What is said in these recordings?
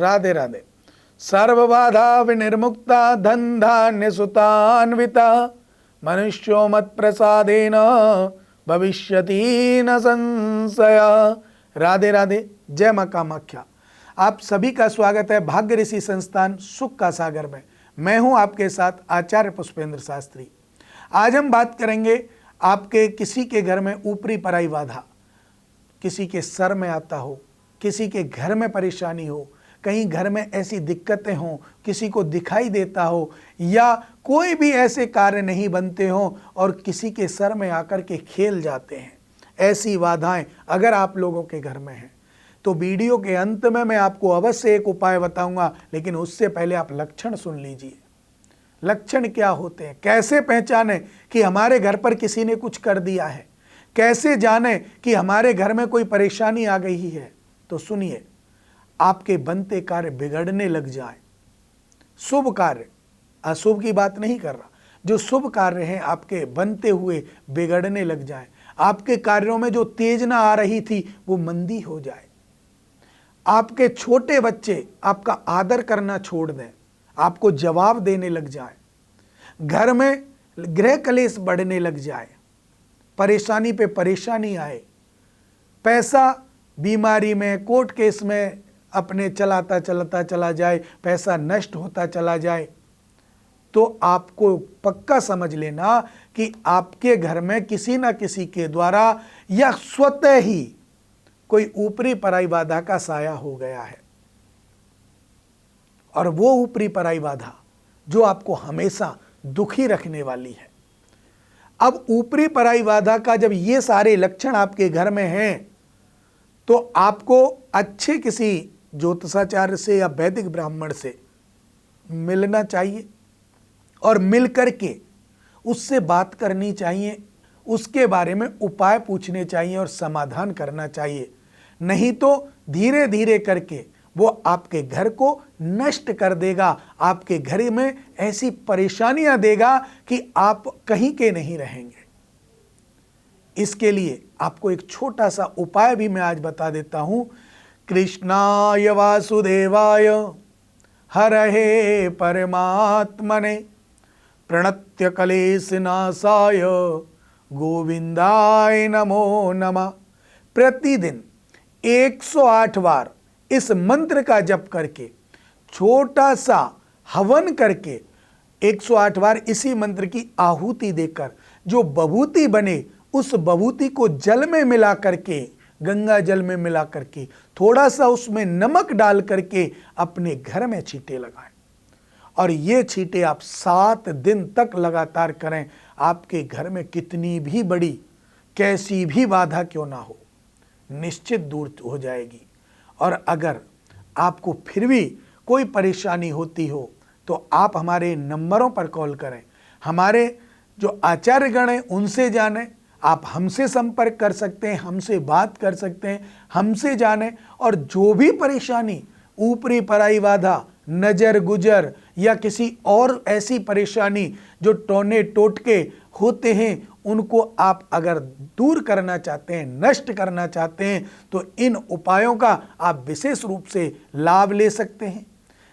राधे राधे। सर्वबाधा विनिर्मुक्ता धन धान्य सुतान्विता मनुष्यो मत प्रसादेन भविष्यति न संशय। राधे राधे। जय मां कामाख्या। आप सभी का स्वागत है भाग्य ऋषि संस्थान सुख का सागर में। मैं हूं आपके साथ आचार्य पुष्पेंद्र शास्त्री। आज हम बात करेंगे आपके किसी के घर में ऊपरी पराई बाधा, किसी के सर में आता हो, किसी के घर में परेशानी हो, कहीं घर में ऐसी दिक्कतें हों, किसी को दिखाई देता हो या कोई भी ऐसे कार्य नहीं बनते हों और किसी के सर में आकर के खेल जाते हैं। ऐसी बाधाएं अगर आप लोगों के घर में हैं तो वीडियो के अंत में मैं आपको अवश्य एक उपाय बताऊंगा, लेकिन उससे पहले आप लक्षण सुन लीजिए। लक्षण क्या होते हैं, कैसे पहचाने कि हमारे घर पर किसी ने कुछ कर दिया है, कैसे जाने कि हमारे घर में कोई परेशानी आ गई है। तो सुनिए, आपके बनते कार्य बिगड़ने लग जाए, शुभ कार्य, अशुभ की बात नहीं कर रहा, जो शुभ कार्य हैं आपके बनते हुए बिगड़ने लग जाए, आपके कार्यों में जो तेजना आ रही थी वो मंदी हो जाए, आपके छोटे बच्चे आपका आदर करना छोड़ दें, आपको जवाब देने लग जाए, घर में गृह कलेश बढ़ने लग जाए, परेशानी पे परेशानी आए, पैसा बीमारी में कोर्ट केस में अपने चलाता चलाता चला जाए, पैसा नष्ट होता चला जाए, तो आपको पक्का समझ लेना कि आपके घर में किसी न किसी के द्वारा या स्वतः ही कोई ऊपरी पराई बाधा का साया हो गया है। और वो ऊपरी पराई बाधा जो आपको हमेशा दुखी रखने वाली है। अब ऊपरी पराई बाधा का जब ये सारे लक्षण आपके घर में हैं तो आपको अच्छे किसी ज्योतिषाचार्य से या वैदिक ब्राह्मण से मिलना चाहिए और मिल करके उससे बात करनी चाहिए, उसके बारे में उपाय पूछने चाहिए और समाधान करना चाहिए। नहीं तो धीरे धीरे करके वो आपके घर को नष्ट कर देगा, आपके घर में ऐसी परेशानियां देगा कि आप कहीं के नहीं रहेंगे। इसके लिए आपको एक छोटा सा उपाय भी मैं आज बता देता हूं। कृष्णाय वासुदेवाय हरहे परमात्मने प्रणत्य क्लेशनाशाय गोविंदाय नमो नमः। प्रतिदिन 108 बार इस मंत्र का जप करके, छोटा सा हवन करके 108 बार इसी मंत्र की आहुति देकर जो बभूति बने उस बभूति को जल में मिला करके, गंगा जल में मिला करके थोड़ा सा उसमें नमक डाल करके अपने घर में छींटे लगाएं और ये छींटे आप 7 दिन तक लगातार करें। आपके घर में कितनी भी बड़ी कैसी भी बाधा क्यों ना हो, निश्चित दूर हो जाएगी। और अगर आपको फिर भी कोई परेशानी होती हो तो आप हमारे नंबरों पर कॉल करें, हमारे जो आचार्यगण हैं उनसे जानें, आप हमसे संपर्क कर सकते हैं, हमसे बात कर सकते हैं, हमसे जानें। और जो भी परेशानी, ऊपरी पराई बाधा, नजर गुजर या किसी और ऐसी परेशानी जो टोने टोटके होते हैं, उनको आप अगर दूर करना चाहते हैं, नष्ट करना चाहते हैं तो इन उपायों का आप विशेष रूप से लाभ ले सकते हैं,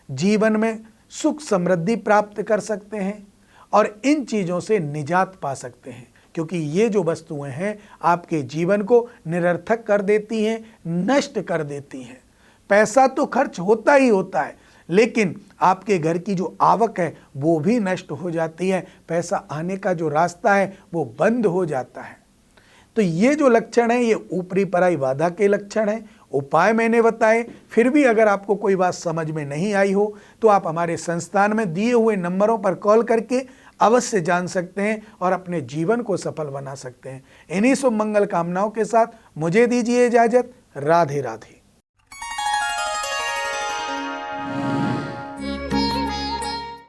जीवन में सुख समृद्धि प्राप्त कर सकते हैं और इन चीज़ों से निजात पा सकते हैं। क्योंकि ये जो वस्तुएं हैं आपके जीवन को निरर्थक कर देती हैं, नष्ट कर देती हैं। पैसा तो खर्च होता ही होता है, लेकिन आपके घर की जो आवक है वो भी नष्ट हो जाती है, पैसा आने का जो रास्ता है वो बंद हो जाता है। तो ये जो लक्षण है ये ऊपरी पराई बाधा के लक्षण हैं। उपाय मैंने बताए, फिर भी अगर आपको कोई बात समझ में नहीं आई हो तो आप हमारे संस्थान में दिए हुए नंबरों पर कॉल करके अवश्य जान सकते हैं और अपने जीवन को सफल बना सकते हैं। इन्हीं शुभ मंगल कामनाओं के साथ मुझे दीजिए इजाजत। राधे राधे।